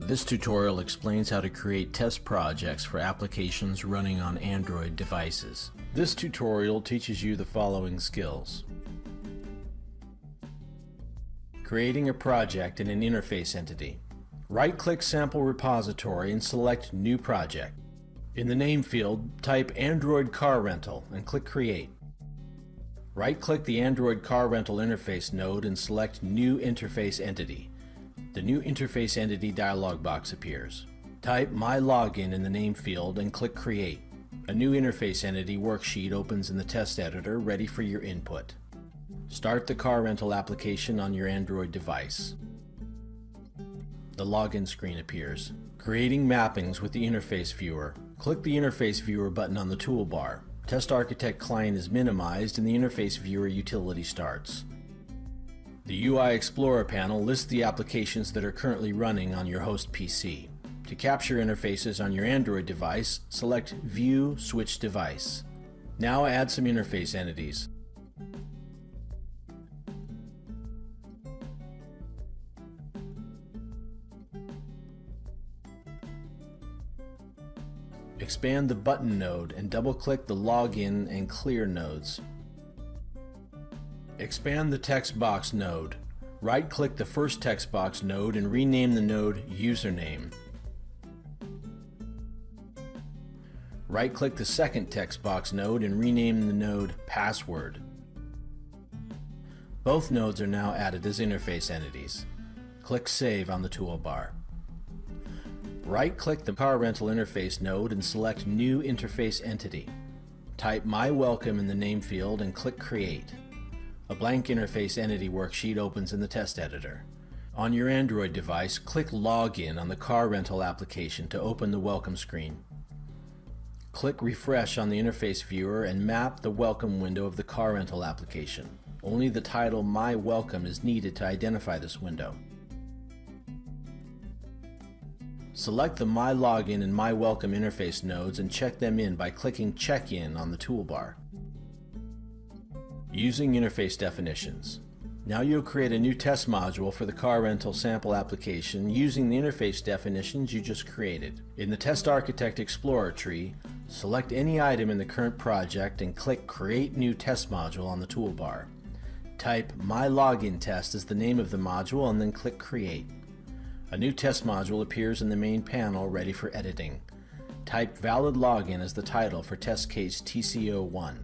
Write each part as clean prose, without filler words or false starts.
This tutorial explains how to create test projects for applications running on Android devices. This tutorial teaches you the following skills. Creating a project in an interface entity. Right-click Sample Repository and select New Project. In the name field, type Android Car Rental and click Create. Right-click the Android Car Rental interface node and select New Interface Entity. The New Interface Entity dialog box appears. Type My Login in the name field and click Create. A new Interface Entity worksheet opens in the test editor, ready for your input. Start the car rental application on your Android device. The login screen appears. Creating mappings with the Interface Viewer. Click the Interface Viewer button on the toolbar. TestArchitect client is minimized and the Interface Viewer utility starts. The UI Explorer panel lists the applications that are currently running on your host PC. To capture interfaces on your Android device, select View Switch Device. Now add some interface entities. Expand the Button node and double-click the Login and Clear nodes. Expand the Text Box node. Right-click the first text box node and rename the node Username. Right-click the second text box node and rename the node Password. Both nodes are now added as interface entities. Click Save on the toolbar. Right-click the Car Rental Interface node and select New Interface Entity. Type My Welcome in the name field and click Create. A blank Interface Entity worksheet opens in the test editor. On your Android device, click Login on the car rental application to open the welcome screen. Click Refresh on the Interface Viewer and map the welcome window of the car rental application. Only the title My Welcome is needed to identify this window. Select the My Login and My Welcome interface nodes and check them in by clicking Check In on the toolbar. Using interface definitions. Now you'll create a new test module for the car rental sample application using the interface definitions you just created. In the TestArchitect Explorer tree, select any item in the current project and click Create New Test Module on the toolbar. Type My Login Test as the name of the module and then click Create. A new test module appears in the main panel ready for editing. Type Valid Login as the title for test case TCO1.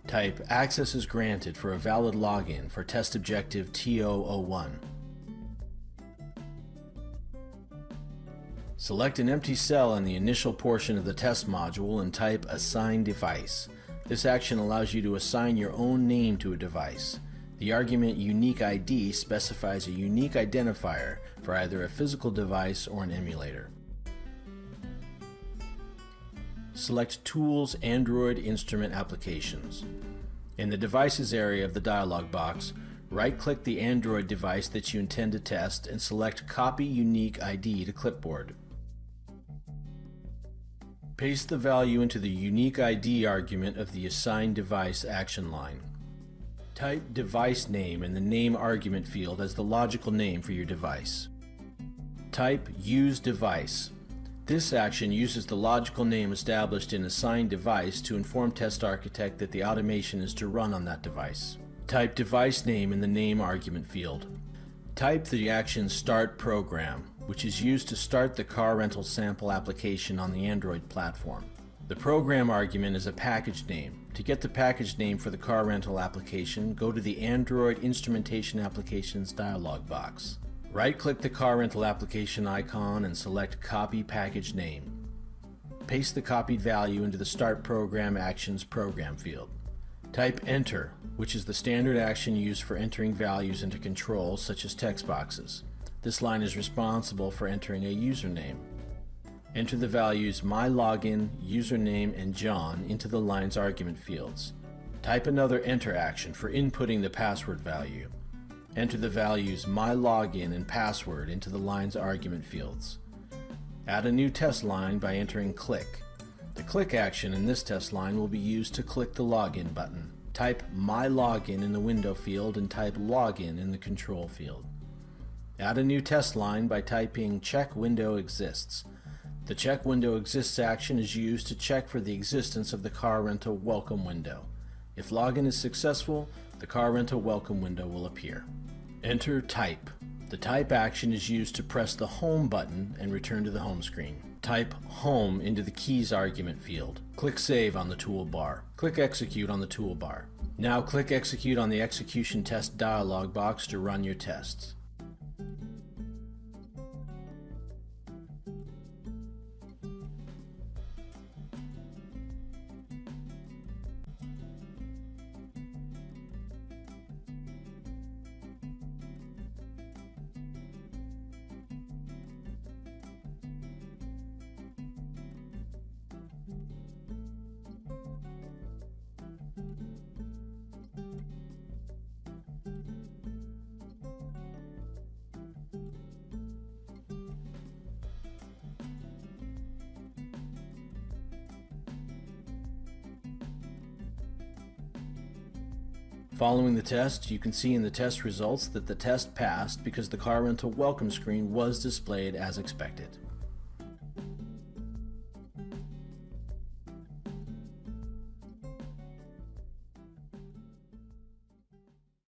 Type Access is granted for a valid login for test objective TO01. Select an empty cell in the initial portion of the test module and type Assign Device. This action allows you to assign your own name to a device. The argument Unique ID specifies a unique identifier for either a physical device or an emulator. Select Tools Android Instrument Applications. In the Devices area of the dialog box, right-click the Android device that you intend to test and select Copy Unique ID to Clipboard. Paste the value into the Unique ID argument of the Assign Device action line. Type device name in the name argument field as the logical name for your device. Type Use Device. This action uses the logical name established in Assign Device to inform TestArchitect that the automation is to run on that device. Type device name in the name argument field. Type the action Start Program, which is used to start the car rental sample application on the Android platform. The program argument is a package name. To get the package name for the car rental application, go to the Android Instrumentation Applications dialog box. Right-click the car rental application icon and select Copy Package Name. Paste the copied value into the Start Program Actions program field. Type Enter, which is the standard action used for entering values into controls such as text boxes. This line is responsible for entering a username. Enter the values My Login, Username, and John into the line's argument fields. Type another Enter action for inputting the password value. Enter the values My Login and Password into the line's argument fields. Add a new test line by entering Click. The click action in this test line will be used to click the Login button. Type My Login in the window field and type Login in the control field. Add a new test line by typing Check Window Exists. The Check Window Exists action is used to check for the existence of the car rental welcome window. If login is successful, the car rental welcome window will appear. Enter Type. The Type action is used to press the Home button and return to the home screen. Type Home into the Keys argument field. Click Save on the toolbar. Click Execute on the toolbar. Now click Execute on the Execution Test dialog box to run your tests. Following the test, you can see in the test results that the test passed because the car rental welcome screen was displayed as expected.